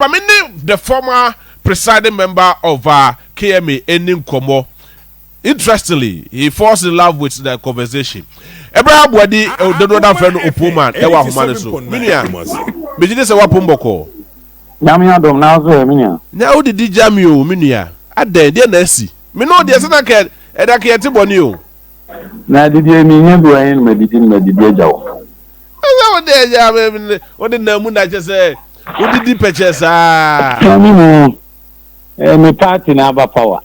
the former presiding member of KMA ending Komo. Interestingly, he falls in love with the conversation. Abraham Boadi, the northern friend of Puman, Ewa Humaniso. Minia, Bijin is a wapumboko. Namia dom now, Minia. Now the Jamio, Minia. At the dear Nessie. Mino, the Senacat, and I can't tip on you. Now, did you mean you ain't meditating the Joe? What did the moon I just say? What did the purchase? My party now have power.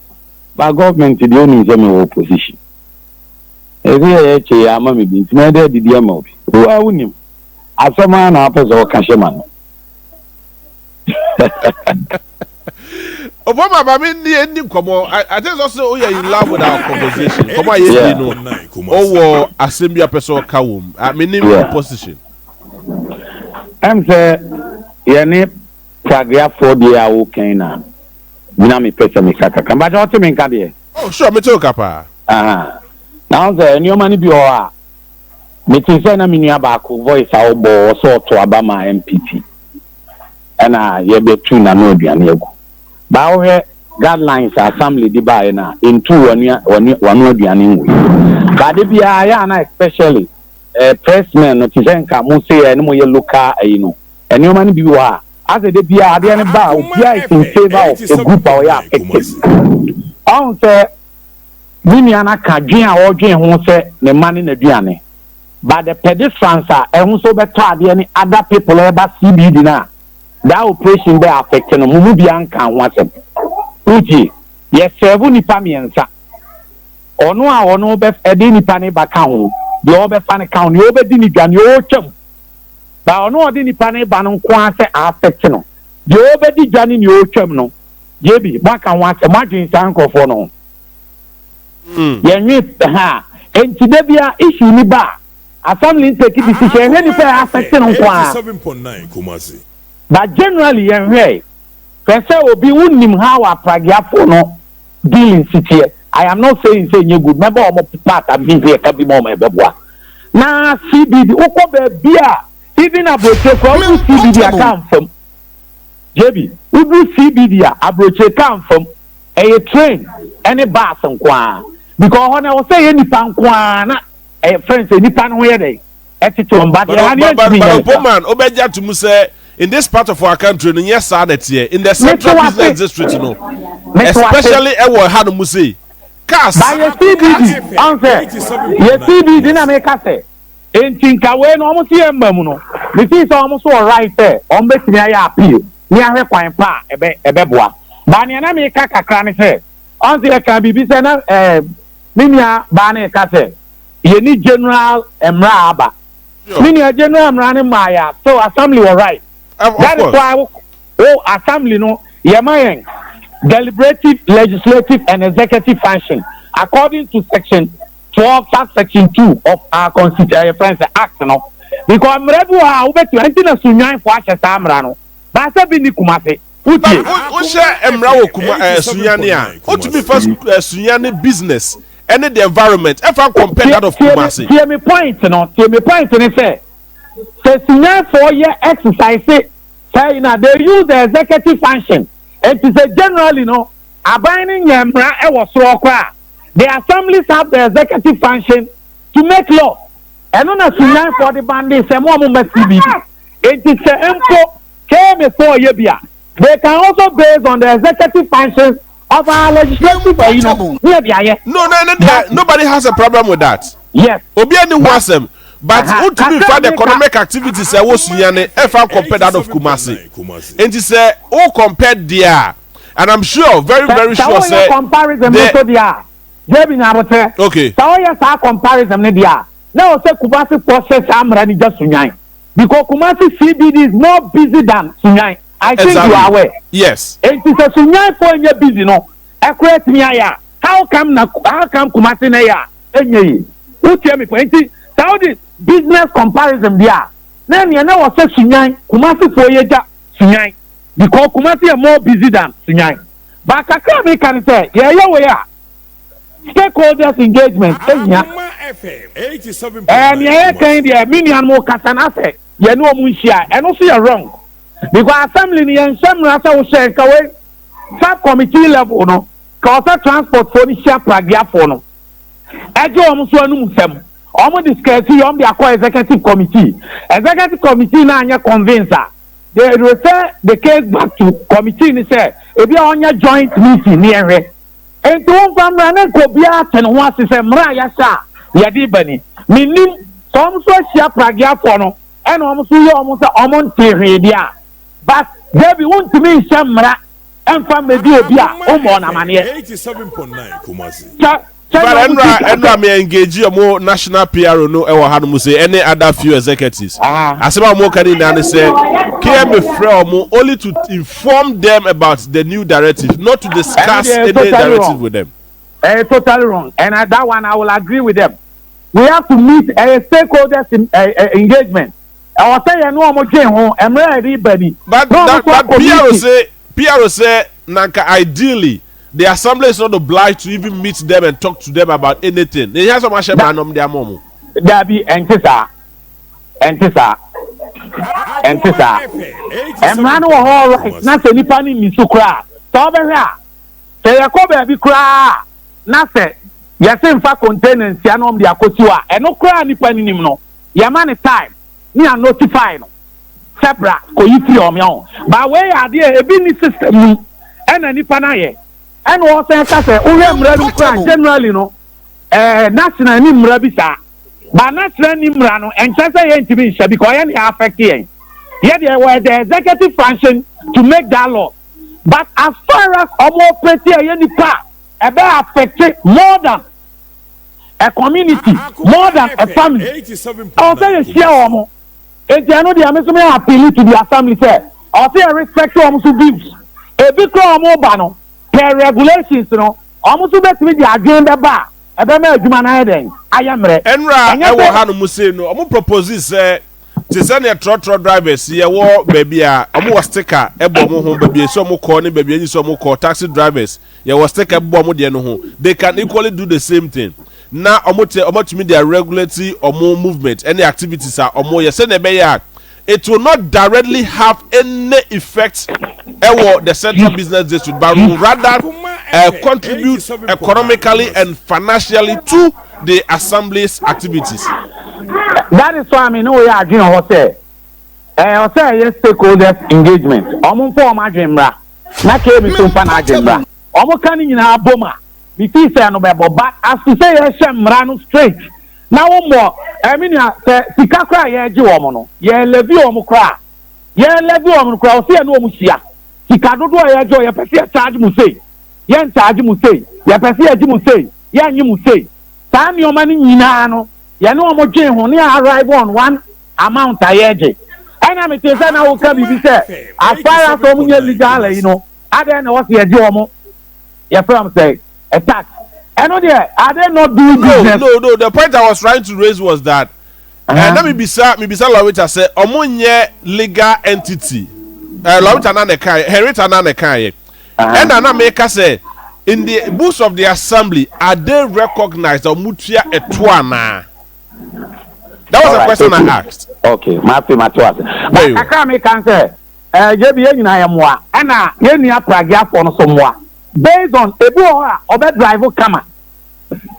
But government is the only opposition. Every year, I'm a meeting. Neither did you move. Who are winning? As a man, I was a cashier. Obama, I mean, the ending come on. I think also you're in love with our conversation. Come on, yes, you know. Oh, assembly person Kawum. I mean, in position. I'm saying, your name, Pragia 4 year old Kana. Minami person, Misaka. But what do you mean, Kadia? Oh, sure, me too, Kappa. Now, the new money be all. Meeting Sana Miniabaku voice our boss or to Obama MPP. And ye be two na no aduane ba wo guidelines assembly di ba na into one aduane nwe ba de bia ya na especially pressmen no tizenka mo say e no ye local no ene ma ni bi wa as de bia ade ne ba bia is in favor of a group or ya on say mini ana ka dwen a wo dwen ho say ne ma ne aduane ba the pedestrians e ho so beto ade ne other people e ba CBD na that operation be affecting no mu bia nka wasem uji ye serve nipa miensa ono a ono be ede nipa ne ba ka ho de o be fa ne ka ho ne o be di ni dwane o twam ba ono o di nipa ne ba no nko ase affect no de o be di dwane ni o twam no ye bi ba ka ho ase madwin san nkofo no ye nwi ha enti de bia issue ni ba assembly take decision ne ni fa affect no nko a 7.9 Kumasi. But generally, obi unim how a Pragia for no deal in city. I am not saying you good. Remember, I'm part of this can be more my beboa. Now, CBD, Oko beer, even a broche from CBD account from JB. We do CBD a broche come from a train, any bus and kwa. Because when I was saying any pan kwana, a friend say, Nipan where they attitude, but Oberman, Obeja to Muse. In this part of our country, in yes, in the central business district, you know, especially our Hanumusi. Cast by your CBD, answer your CBD didn't make us say. In Tinkawe, almost here, Mamuno. This is almost all right there. On the Tia appeal, we are requiring pa a beboa. Banyana make a cranny say. Answer can be Bissena, Minia Bane Case. You need General Emraba. Minia General Emrani Maya, so assembly were right. That is why assembly no yemayen deliberative, legislative and executive function according to section 12 section 2 of our constitution act no because mrebu ha ubeti antina sunyan for achesamra no ba se bi ni kumase o share emra wo kuma sunyane a o to be first sunyane business and the environment if I compare that of kumase see me point ni say sunyan 4-year exercise say now they use the executive function and to say generally no abaning yamra e was so kwa the assemblies have the executive function to make law and on a sunyan for the bandits and more CBD it is a empo KMA 4 year bia they can also based on the executive functions of our legislative nobody has a problem with that yes obi any wasem. But to be for the economic activities, I was if I compare that of Kumasi. And he said, oh, compared there. And I'm sure, very sure, say, comparison okay. So, yes, our comparison, now, say Kumasi process Amrani just Sunyai. Because Kumasi CBD is more busy than Sunyai. I think you are aware. Yes. And it is a Sunyai for your busy, no. Accurate me, how come Kumasi Naya? Who tell me, how this business comparison there? Then you know what says Sunyai, Kumasi for Yeja Sunyai. Because Kumasi are more busy than Sunyai. But Kakami can say, yeah. Stakeholders engagement, and yeah, kind of minion more Kasanase, you know Munshia, and also you're wrong. because assembly ni yen sham rasa wo share kawe sub committee level no ka o transport for ni share Pragia for no eje omo so anu musem omo discuss yom be akọ executive committee na anya convincer they refer the case back to committee ni say ebi onya joint meeting ni ehwe enti won famra na ko bia ten ho asese mra ya sha ya di bani minim so so share Pragia for no e na omo so ye omo say omo ntehwe dia but debi won timi shamra emfa medi obi a omo na mane 87.9 Kumasi. But Enra me engage your national PRO no ewa hanu say any other few executives. Asema mo kani na say KMA free only to inform them about the new directive, not to discuss any directive with them. Totally wrong. And that one I will agree with them. We have to meet a stakeholders engagement. I was saying no more home. I'm ready, buddy. But PRO say nanka ideally the assembly is not obliged to even meet them and talk to them about anything. They have some ashamanum their momo. There be entisa. And man all right. Not any panny misukra. So over here. Say a cover be cry. Nase. Yes, in fact, containers, Yanom de Akosua, and no cry any penny no. Yamani time. Me are notified. Sebra, ko yifi o me on. But way idea a business system and any panaye. And what I say, generally no, national ni mrabisa, but national ni mrano, and just say intimation because any affecting. Yet there were the executive function to make that law. But as far as more petty any part, about affected more than a community, more than a family. I'll say a share more. If you know the American appeal to the assembly, say, I'll say a respect to almost views. A big more banner. Per regulations, no, almost bet with the agenda bar. I don't know, I am ready. Enra, I will have no no. I'm proposes to send a trot drivers. Here, war baby, a more sticker, a bomb home baby, some more corny baby, and some more taxi drivers. You was stick a bomb home. They can equally do the same thing. Now, how much media regulatory or more movement, any activities are or more. You send a bayak. It will not directly have any effect on the central business district, but will rather contribute economically and financially to the assembly's activities. That is why I mean, we are agreeing on what say. Yes, stakeholders engagement. Omo form agenda. Na KMA so fan agenda. Omo kani nyina aboma. Mi fi say no be but as to say yes, mrano straight. Now more, I mean, sika kra ye ji wo mo no. Ye levy wo mo kra. Ye levy wo mo kra, o se no mo hia. Sika dodo ye jo ye pese charge mu sei. Ye charge mu sei. Ye pese ye ji mu sei. Ye anyi mu sei. Sa mi o mani nyina no. Ye no mo dwen ho ne arrive on one amount ayeje. Ena me te say na wo ka bibi say as far as o mo nye legal you know. Ade na wo se ye ji wo mo. Ye from say a tax. I know there. Are they not doing business? No. The point I was trying to raise was that let me be Lawita say omunye legal entity. Lawita na nekai, Henrietta na nekai. And na make say in the books of the assembly, are they recognized or mutia etwana? That was a question I asked. Okay, Matwas. But I can't make answer. JB na yamwa. Ana yeni Pragia for no somwa. Based on Ebuoha or that driver kama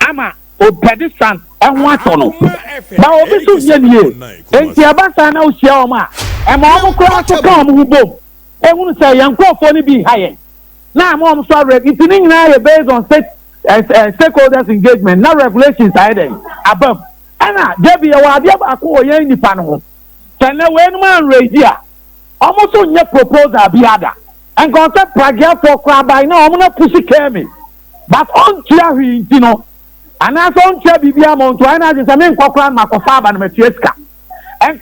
ama o pedestrian and one tono. But obisu yenye. Enti abasa na usia oma. E ma omo kura to come who bom. E wonu say yankofo ni bi haye. Na mo am sorry it ni nyina based on stakeholders engagement na regulations ahead above. Ana debi e wa dia ba ko yen nipa no ho. Tene we no man ready a. Omo so nye proposal bi ada. And concept Pragia for crab by now, I'm not pushing KMA. But on Chia, you know, and as on Chia Bibia Montuana is a main cockran Macofab and Matieska. And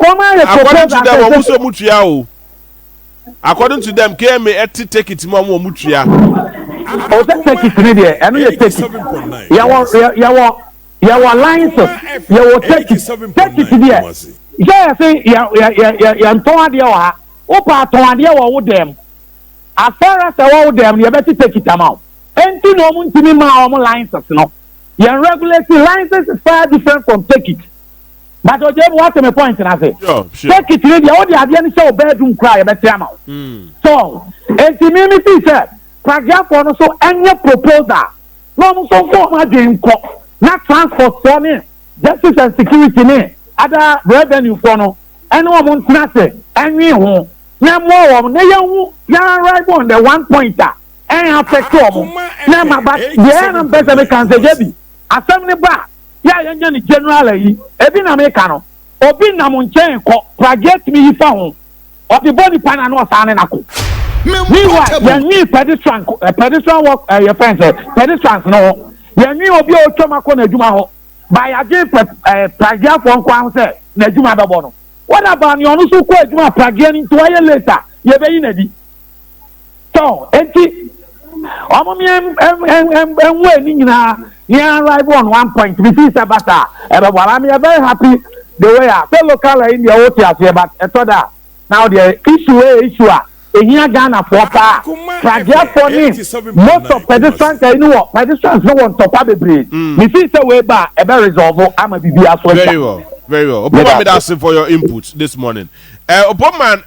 according to them, KMA take it more Mutia. Oh, that take it in there, and you take it. Your lines, you will take it there. Yeah, say, yeah, Toadia, Opa Toadia or them. As far as I want them, you better take it out. And to know to me my licenses, no. Your regulatory license is far different from take it. but oje what me point na say sure take it ready all the ade ni say bedroom cry e betia ma so me see say Pragia for no so any proposal no so for ma dey nko na transport for ni justice and security ni other revenue for no any one ntena say any ho na mo na yehu ya right on the 1 pointer and affect them na ma ba ye na pese me kan say jebi asem ni ba ya yenya ni general yi ebi na me ka no obi na mo nchen ko project mi yi fa ho o the body pana no sa ne na ko meanwhile ya ni pedestrian work your friends pedestrians no ya ni obi o twoma ko na adwuma ho ba ya je Pragia for nkwa say na adwuma be bo no what about ni onu so ko adwuma Pragia ni to aye later ye be yi na di so enti omo mi enwe ni nyina ya arrive on 1 point we see sabata I'm very happy the way I local in the hotel here but that now the issue here Ghana for Pragia for me most of pedestrians pedestrians no want to pay the breed we see say way back e be resolve am be as well very well Obama made us for your input this morning Obama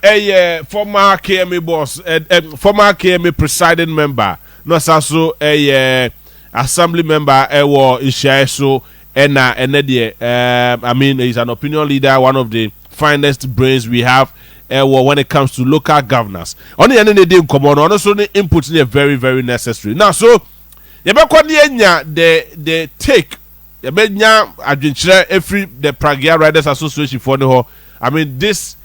former KMA boss former KMA presiding member no so assembly member ewo Ishaiso ena I mean he's an opinion leader, one of the finest brains we have when it comes to local governance. On the end of the day, come on, also the inputs are very, very necessary. Now, so you the take every the Pragia Riders Association for the whole. I mean this